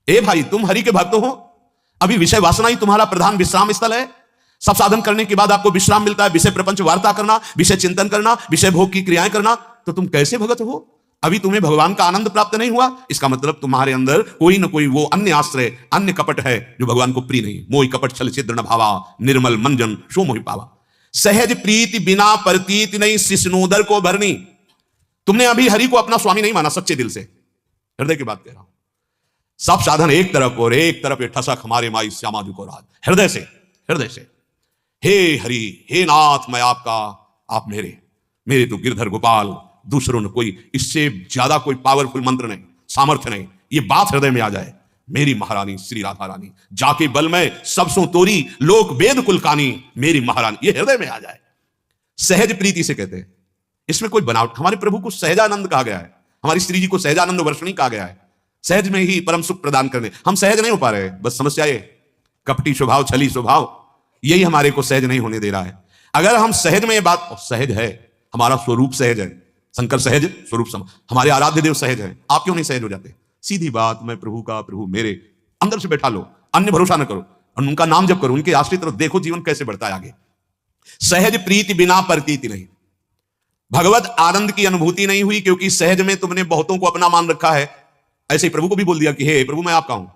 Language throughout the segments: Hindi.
ए भाई, तुम हरि के भक्त हो, अभी विषय वासना ही तुम्हारा प्रधान विश्राम स्थल है। सब साधन करने के बाद आपको विश्राम मिलता है, विषय प्रपंच वार्ता करना, विषय चिंतन करना, विषय भोग की क्रियाएं करना, तो तुम कैसे भगत हो? अभी तुम्हें भगवान का आनंद प्राप्त नहीं हुआ। इसका मतलब तुम्हारे अंदर कोई ना कोई वो अन्य आश्रय, अन्य कपट है जो भगवान को प्रिय नहीं। मोहि कपट छल छिद्र न भावा, निर्मल मंजन सो मोहि पावा। सहज प्रीति बिना प्रतीत नहीं, शिष्णोदर को भरनी। तुमने अभी हरि को अपना स्वामी नहीं माना सच्चे दिल से, हृदय की बात कह रहा हूं। सब साधन एक तरफ और एक तरफ ये ठसक हमारे माई श्यामा जी को राज। हृदय से, हृदय से, हे हरि, हे नाथ, मैं आपका, आप मेरे तो गिरधर गोपाल, दूसरों ने कोई, इससे ज्यादा कोई पावरफुल मंत्र नहीं, सामर्थ्य नहीं। ये बात हृदय में आ जाए, मेरी महारानी श्री राधा रानी, जाके बल में सब सो तोरी, लोक वेद कुलकानी, मेरी महारानी, ये हृदय में आ जाए। सहज प्रीति से कहते हैं, इसमें कोई बनावट। हमारे प्रभु को सहजानंद कहा गया है, हमारी श्री जी को सहजानंद वर्षणी कहा गया है। सहज में ही परम सुख प्रदान करने। हम सहज नहीं हो पा रहे, बस समस्या ये कपटी स्वभाव, छली स्वभाव, यही हमारे को सहज नहीं होने दे रहा है। अगर हम सहज में ये बात, सहज है, हमारा स्वरूप सहज है, शंकर सहज स्वरूप हमारे आराध्य देव सहज है, आप क्यों नहीं सहज हो जाते? सीधी बात, मैं प्रभु का, प्रभु मेरे, अंदर से बैठा लो, अन्य भरोसा न करो, और उनका नाम जप करो, उनके आश्रित रहो, देखो जीवन कैसे बढ़ता है आगे। सहज प्रीति बिना प्रतीति नहीं, भगवत आनंद की अनुभूति नहीं हुई, क्योंकि सहज में तुमने बहुतों को अपना मान रखा है। ऐसे ही प्रभु को भी बोल दिया कि हे प्रभु मैं आपका हूं।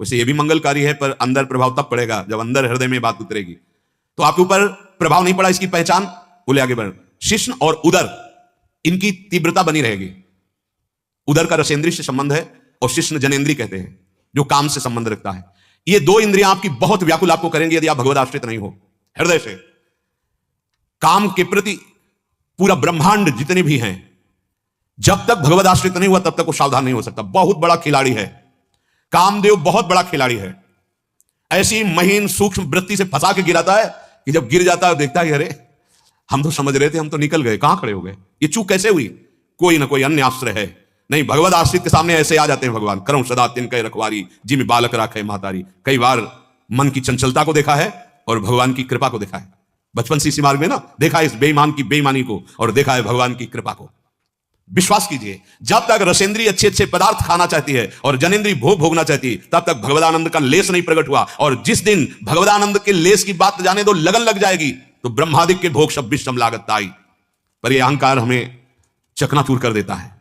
वैसे ये भी मंगलकारी है, पर अंदर प्रभाव तब पड़ेगा जब अंदर हृदय में बात उतरेगी। तो आपके ऊपर प्रभाव नहीं पड़ा, इसकी पहचान, बोले आगे बढ़, शिश्न और उदर, इनकी तीव्रता बनी रहेगी। उदर का रसेंद्रिय से संबंध है और शिश्न जनेन्द्रिय कहते हैं, जो काम से संबंध रखता है। ये दो इंद्रियां आपकी बहुत व्याकुल आपको करेंगे यदि आप भगवत आश्रित नहीं हो। हृदय से काम के प्रति पूरा ब्रह्मांड जितने भी हैं, जब तक भगवत आश्रित नहीं हुआ तब तक वो सावधान नहीं हो सकता। बहुत बड़ा खिलाड़ी है कामदेव, बहुत बड़ा खिलाड़ी है। ऐसी महीन सूक्ष्म वृत्ति से फंसा के गिराता है कि जब गिर जाता है देखता है अरे हम तो समझ रहे थे, हम तो निकल गए, कहां खड़े हो गए, ये चूक कैसे हुई? कोई ना कोई अन्य आश्रय है। नहीं, भगवत आश्रित के सामने ऐसे आ जाते हैं भगवान। करम सदा तिनके रखवारी, जिम बालक राखे महतारी। कई बार मन की चंचलता को देखा है और भगवान की कृपा को देखा है। बचपन से इसी मार्ग में ना देखा है इस बेईमान की बेईमानी को, और देखा है भगवान की कृपा को। विश्वास कीजिए, जब तक रसेंद्री अच्छे अच्छे पदार्थ खाना चाहती है और जनेन्द्री भोग भोगना चाहती है, तब तक भगवदानंद का लेस नहीं प्रकट हुआ। और जिस दिन भगवदानंद के लेस की बात जाने दो, लगन लग जाएगी, तो ब्रह्मादिक के भोग सब विषम लागत आई। पर यह अहंकार हमें चकनाचूर कर देता है।